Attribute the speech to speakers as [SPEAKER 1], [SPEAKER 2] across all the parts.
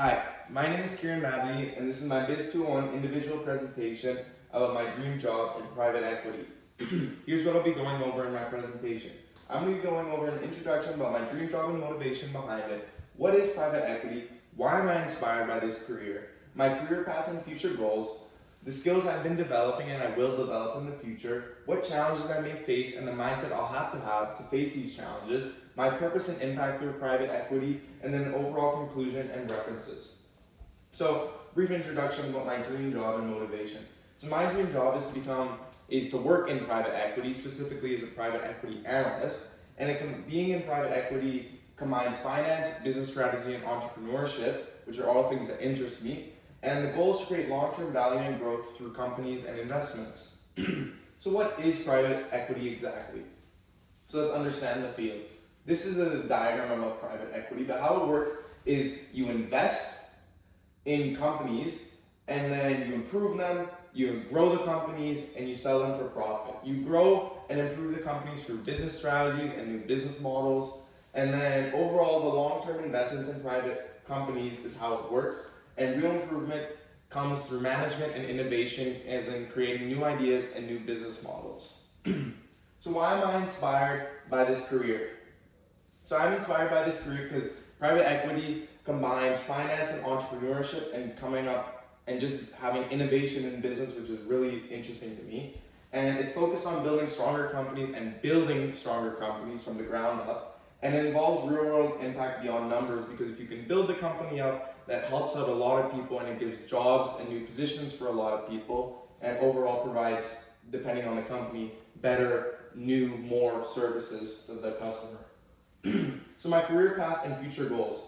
[SPEAKER 1] Hi, my name is Kiran Matadeen, and this is my Biz 201 individual presentation about my dream job in private equity. Here's what I'll be going over in my presentation. I'm going to be going over an introduction about my dream job and motivation behind it. What is private equity? Why am I inspired by this career? My career path and future goals. The skills I've been developing and I will develop in the future, what challenges I may face and the mindset I'll have to face these challenges, my purpose and impact through private equity, and then an overall conclusion and references. So, brief introduction about my dream job and motivation. So my dream job is to work in private equity, specifically as a private equity analyst, and being in private equity combines finance, business strategy, and entrepreneurship, which are all things that interest me. And the goal is to create long-term value and growth through companies and investments. So what is private equity exactly? So let's understand the field. This is a diagram about private equity, but how it works is you invest in companies and then you improve them, you grow the companies, and you sell them for profit. You grow and improve the companies through business strategies and new business models, and then overall the long-term investments in private companies is how it works. And real improvement comes through management and innovation, as in creating new ideas and new business models. So why am I inspired by this career? So I'm inspired by this career because private equity combines finance and entrepreneurship and coming up and just having innovation in business, which is really interesting to me. And it's focused on building stronger companies and building stronger companies from the ground up. And it involves real world impact beyond numbers, because if you can build the company up, that helps out a lot of people and it gives jobs and new positions for a lot of people, and overall provides, depending on the company, better, new, more services to the customer. So my career path and future goals.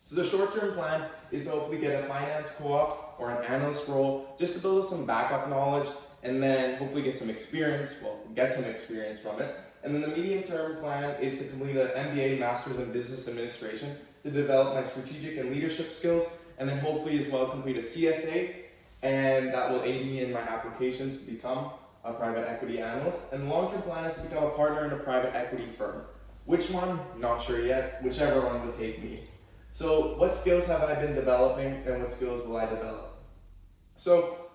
[SPEAKER 1] So the short-term plan is to hopefully get a finance co-op or an analyst role, just to build up some backup knowledge and then hopefully get some experience from it. And then the medium-term plan is to complete an MBA, Master's in Business Administration, to develop my strategic and leadership skills, and then hopefully as well complete a CFA, and that will aid me in my applications to become a private equity analyst. And the long-term plan is to become a partner in a private equity firm. Which one? Not sure yet. Whichever one would take me. So what skills have I been developing, and what skills will I develop? So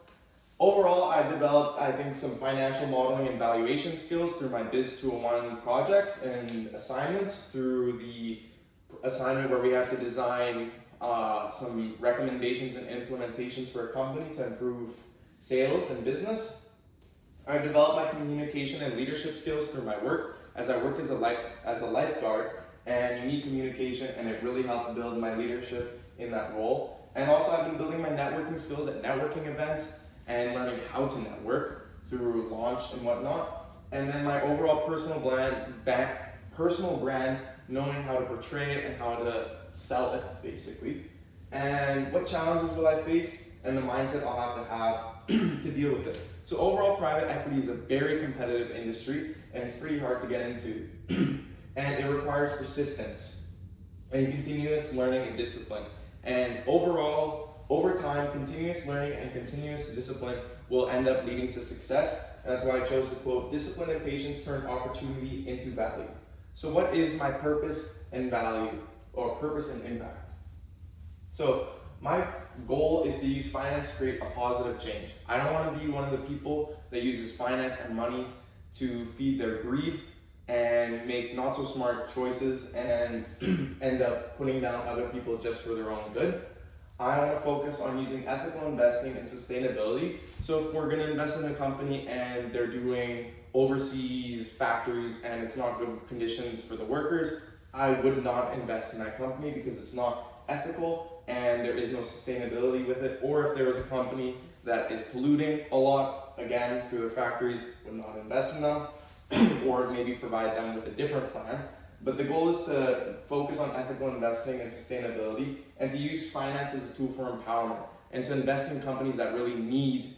[SPEAKER 1] overall, I developed, I think, some financial modeling and valuation skills through my Biz 201 projects and assignments, through the assignment where we have to design some recommendations and implementations for a company to improve sales and business. I've developed my communication and leadership skills through my work, as I work as a lifeguard, and you need communication, and it really helped build my leadership in that role. And also I've been building my networking skills at networking events and learning how to network through launch and whatnot. And then my overall personal brand, knowing how to portray it and how to sell it, basically. And what challenges will I face, and the mindset I'll have to deal with it. So overall, private equity is a very competitive industry, and it's pretty hard to get into. And it requires persistence and continuous learning and discipline. And overall, over time, continuous learning and continuous discipline will end up leading to success. And that's why I chose to quote, "Discipline and patience turn opportunity into value." So what is my purpose and value, or purpose and impact? So my goal is to use finance to create a positive change. I don't want to be one of the people that uses finance and money to feed their greed and make not so smart choices and end up putting down other people just for their own good. I want to focus on using ethical investing and sustainability. So if we're going to invest in a company and they're doing overseas factories and it's not good conditions for the workers, I would not invest in that company because it's not ethical and there is no sustainability with it. Or if there is a company that is polluting a lot, again, through their factories, would not invest in them, or maybe provide them with a different plan. But the goal is to focus on ethical investing and sustainability, and to use finance as a tool for empowerment, and to invest in companies that really need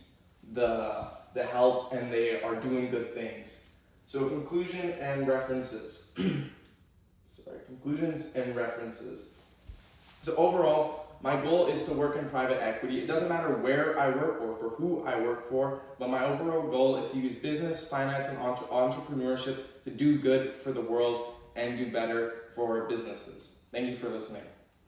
[SPEAKER 1] the help and they are doing good things. So conclusion and references. Conclusions and references. So overall, my goal is to work in private equity. It doesn't matter where I work or for who I work for, but my overall goal is to use business, finance, and entrepreneurship to do good for the world and do better for businesses. Thank you for listening.